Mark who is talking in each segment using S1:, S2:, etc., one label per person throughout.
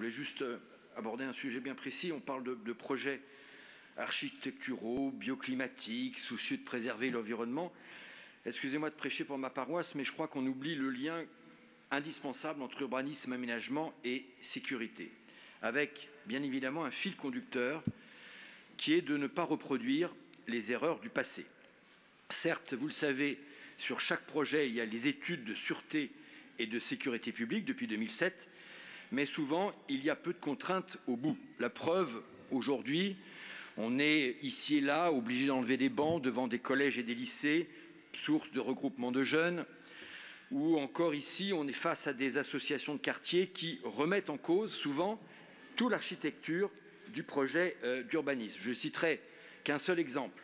S1: voulais juste aborder un sujet bien précis. On parle de projets architecturaux, bioclimatiques, soucieux de préserver l'environnement. Excusez-moi de prêcher pour ma paroisse, mais je crois qu'on oublie le lien indispensable entre urbanisme, aménagement et sécurité, avec bien évidemment un fil conducteur qui est de ne pas reproduire les erreurs du passé. Certes, vous le savez, sur chaque projet, il y a les études de sûreté et de sécurité publique depuis 2007, mais souvent, il y a peu de contraintes au bout. La preuve, aujourd'hui, on est ici et là obligé d'enlever des bancs devant des collèges et des lycées, source de regroupement de jeunes, ou encore ici, on est face à des associations de quartier qui remettent en cause souvent toute l'architecture du projet d'urbanisme. Je citerai qu'un seul exemple,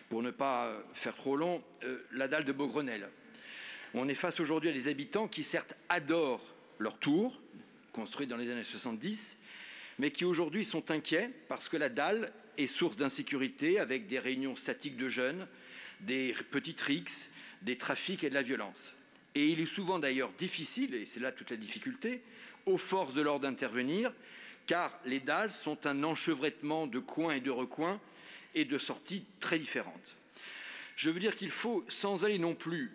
S1: pour ne pas faire trop long, la dalle de Beaugrenelle. On est face aujourd'hui à des habitants qui certes adorent leur tour, construite dans les années 70, mais qui aujourd'hui sont inquiets parce que la dalle est source d'insécurité avec des réunions statiques de jeunes, des petites rixes, des trafics et de la violence. Et il est souvent d'ailleurs difficile, et c'est là toute la difficulté, aux forces de l'ordre d'intervenir, car les dalles sont un enchevêtrement de coins et de recoins et de sorties très différentes. Je veux dire qu'il faut, sans aller non plus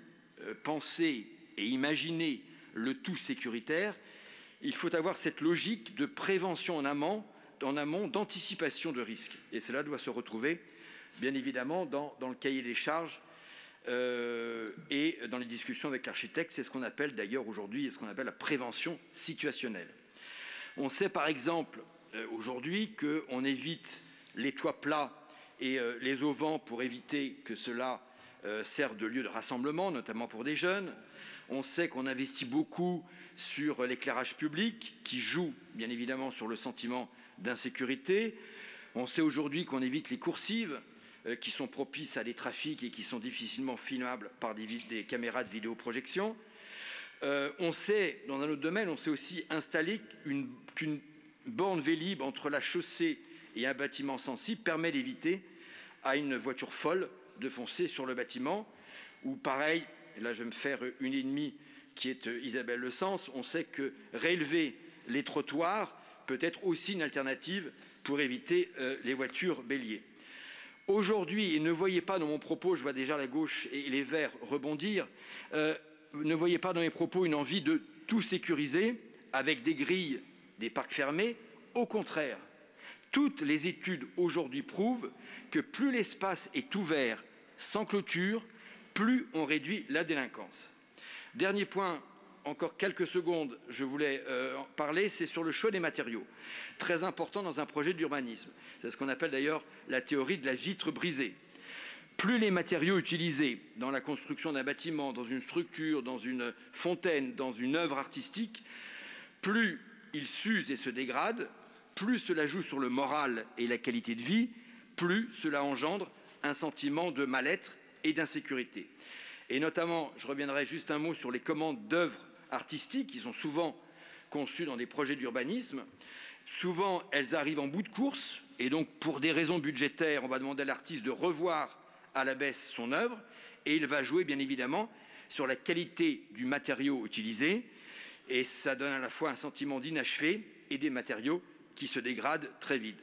S1: penser et imaginer le tout sécuritaire, il faut avoir cette logique de prévention en amont, d'anticipation de risques. Et cela doit se retrouver, bien évidemment, dans le cahier des charges et dans les discussions avec l'architecte. C'est ce qu'on appelle d'ailleurs aujourd'hui la prévention situationnelle. On sait par exemple aujourd'hui qu'on évite les toits plats et les auvents pour éviter que cela serve de lieu de rassemblement, notamment pour des jeunes. On sait qu'on investit beaucoup sur l'éclairage public, qui joue bien évidemment sur le sentiment d'insécurité. On sait aujourd'hui qu'on évite les coursives, qui sont propices à des trafics et qui sont difficilement filmables par des caméras de vidéoprojection. On sait, dans un autre domaine, on sait aussi installer qu'une borne Vélib entre la chaussée et un bâtiment sensible permet d'éviter à une voiture folle de foncer sur le bâtiment. Ou pareil, et là je vais me faire une ennemie qui est Isabelle Le Sens, on sait que réélever les trottoirs peut être aussi une alternative pour éviter les voitures béliers. Aujourd'hui, et ne voyez pas dans mon propos, je vois déjà la gauche et les Verts rebondir, ne voyez pas dans mes propos une envie de tout sécuriser avec des grilles, des parcs fermés. Au contraire, toutes les études aujourd'hui prouvent que plus l'espace est ouvert, sans clôture, plus on réduit la délinquance. Dernier point, encore quelques secondes, je voulais en parler, c'est sur le choix des matériaux. Très important dans un projet d'urbanisme. C'est ce qu'on appelle d'ailleurs la théorie de la vitre brisée. Plus les matériaux utilisés dans la construction d'un bâtiment, dans une structure, dans une fontaine, dans une œuvre artistique, plus ils s'usent et se dégradent, plus cela joue sur le moral et la qualité de vie, plus cela engendre un sentiment de mal-être et d'insécurité. Et notamment, je reviendrai juste un mot sur les commandes d'œuvres artistiques qui sont souvent conçues dans des projets d'urbanisme. Souvent, elles arrivent en bout de course et donc, pour des raisons budgétaires, on va demander à l'artiste de revoir à la baisse son œuvre et il va jouer bien évidemment sur la qualité du matériau utilisé et ça donne à la fois un sentiment d'inachevé et des matériaux qui se dégradent très vite.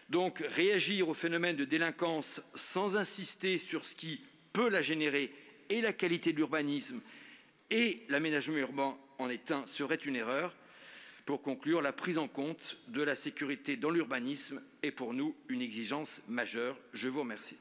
S1: Donc, réagir au phénomène de délinquance sans insister sur ce qui peut la générer et la qualité de l'urbanisme et l'aménagement urbain en est un, serait une erreur. Pour conclure, la prise en compte de la sécurité dans l'urbanisme est pour nous une exigence majeure. Je vous remercie.